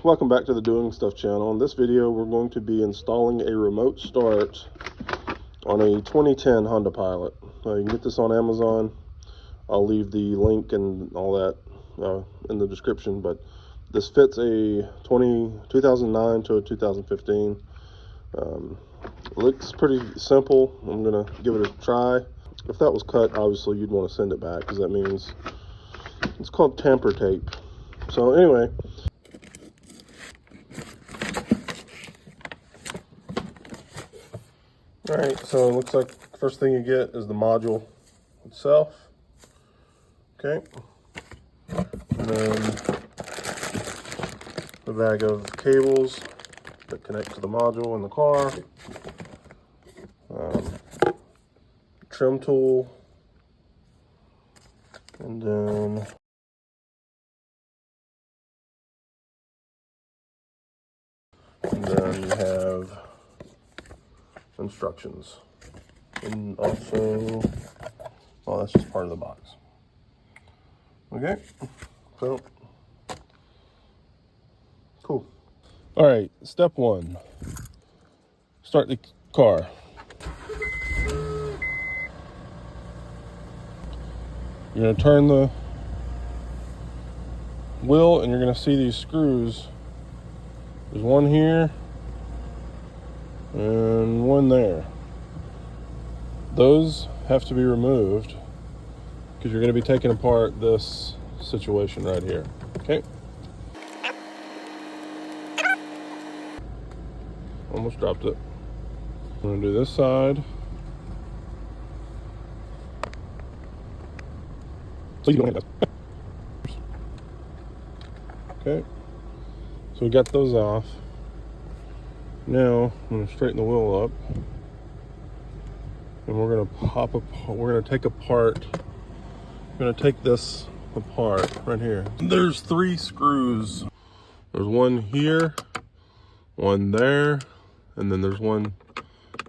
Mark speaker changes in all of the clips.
Speaker 1: Welcome back to the Doing Stuff channel. In this video, we're going to be installing a remote start on a 2010 Honda Pilot. You can get this on Amazon. I'll leave the link and all that in the description, but this fits a 2009 to a 2015. Looks pretty simple. I'm gonna give it a try. If that was cut, obviously you'd want to send it back because that means it's called tamper tape. So anyway, all right, so it looks like the first thing you get is the module itself. Okay. And then the bag of cables that connect to the module in the car. Trim tool. And then you have instructions. And also, well, that's just part of the box. Okay, so, cool. All right, step one, start the car. You're gonna turn the wheel and you're gonna see these screws. There's one here and one there. Those have to be removed because you're going to be taking apart this situation right here. Okay. Almost dropped it. I'm going to do this side. So you don't have that. Okay. So we got those off. Now I'm going to straighten the wheel up. And we're going to take apart. I'm going to take this apart right here. There's 3 screws. There's one here, one there, and then there's one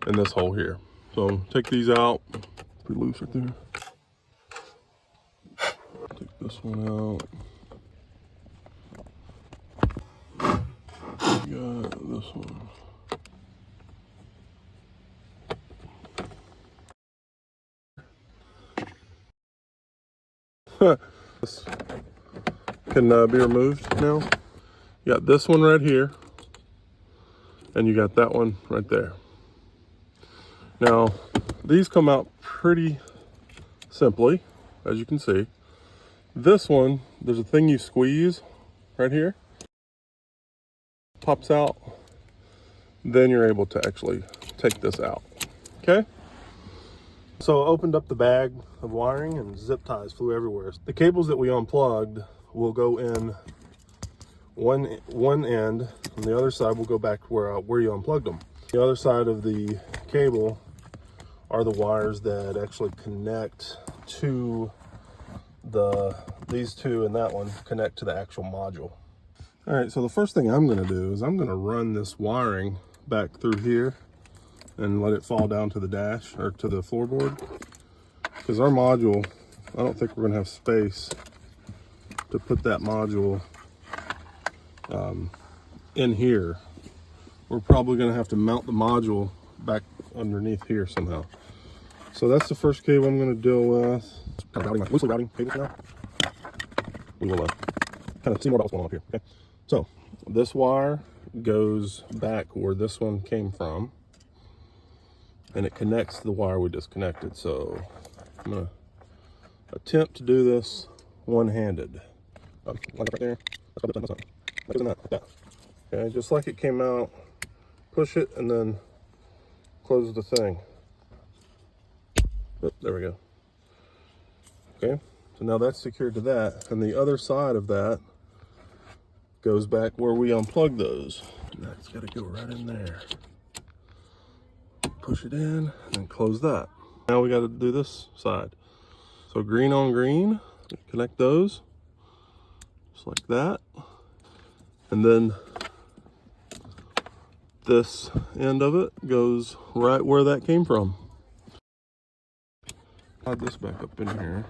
Speaker 1: in this hole here. So take these out. Pretty loose right there. Take this one out. Got this one. This can be removed now. You got this one right here, and you got that one right there. Now, these come out pretty simply, as you can see. This one, there's a thing you squeeze right here, pops out, then you're able to actually take this out, okay? So I opened up the bag of wiring and zip ties flew everywhere. The cables that we unplugged will go in one end, and the other side will go back where you unplugged them. The other side of the cable are the wires that actually connect to these two, and that one connect to the actual module. All right, so the first thing I'm gonna do is I'm gonna run this wiring back through here and let it fall down to the dash or to the floorboard, because our module, I don't think we're gonna have space to put that module in here. We're probably gonna have to mount the module back underneath here somehow. So that's the first cable I'm gonna deal with. Kind of loosely routing cables now. We will kind of see more about what's going on up here, okay? So this wire goes back where this one came from, and it connects the wire we disconnected. So I'm gonna attempt to do this one-handed. Line up right there. That's what that's not. That isn't that. Like that. Okay, just like it came out. Push it and then close the thing. Oh, there we go. Okay, so now that's secured to that, and the other side of that goes back where we unplugged those. And that's got to go right in there. Push it in and close that. Now we got to do this side. So green on green, connect those just like that, and then this end of it goes right where that came from. Add this back up in here.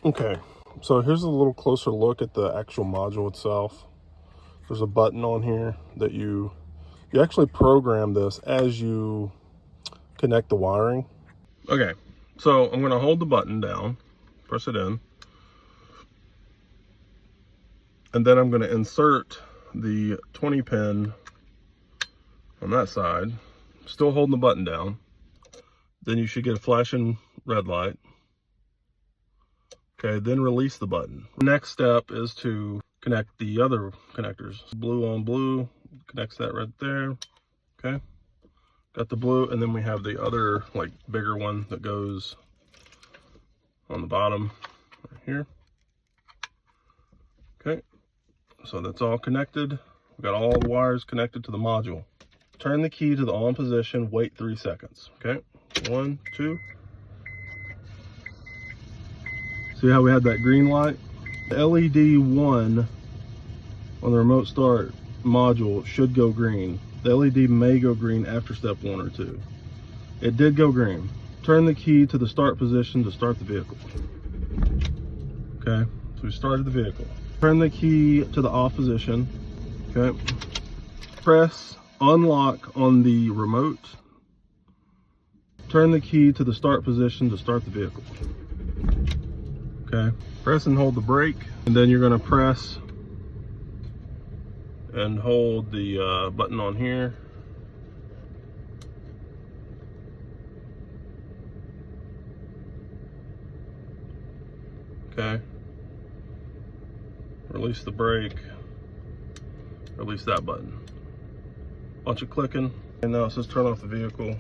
Speaker 1: Okay, So here's a little closer look at the actual module itself. There's a button on here that you actually program this as you connect the wiring. Okay, so I'm going to hold the button down, press it in, and then I'm going to insert the 20 pin on that side, still holding the button down. Then you should get a flashing red light. Okay, then release the button. Next step is to connect the other connectors. Blue on blue, connects that right there. Okay, got the blue, and then we have the other, like, bigger one that goes on the bottom right here. Okay, so that's all connected. We've got all the wires connected to the module. Turn the key to the on position, wait 3 seconds. Okay, 1, 2. See how we had that green light? The LED 1 on the remote start module should go green. The LED may go green after step 1 or 2. It did go green. Turn the key to the start position to start the vehicle. Okay, so we started the vehicle. Turn the key to the off position. Okay, press unlock on the remote. Turn the key to the start position to start the vehicle. Okay, press and hold the brake, and then you're going to press and hold the button on here. Okay, release the brake, release that button. Bunch of clicking, and now it says turn off the vehicle.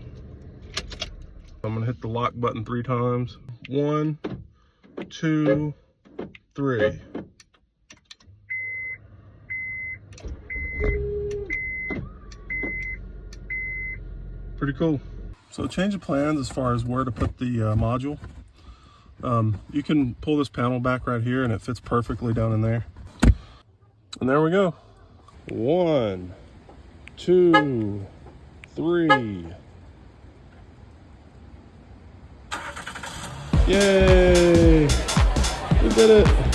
Speaker 1: I'm going to hit the lock button 3 times. 1, 2, 3. Pretty cool. So change of plans as far as where to put the module. You can pull this panel back right here and it fits perfectly down in there. And there we go. 1, 2, 3. Yay! We did it!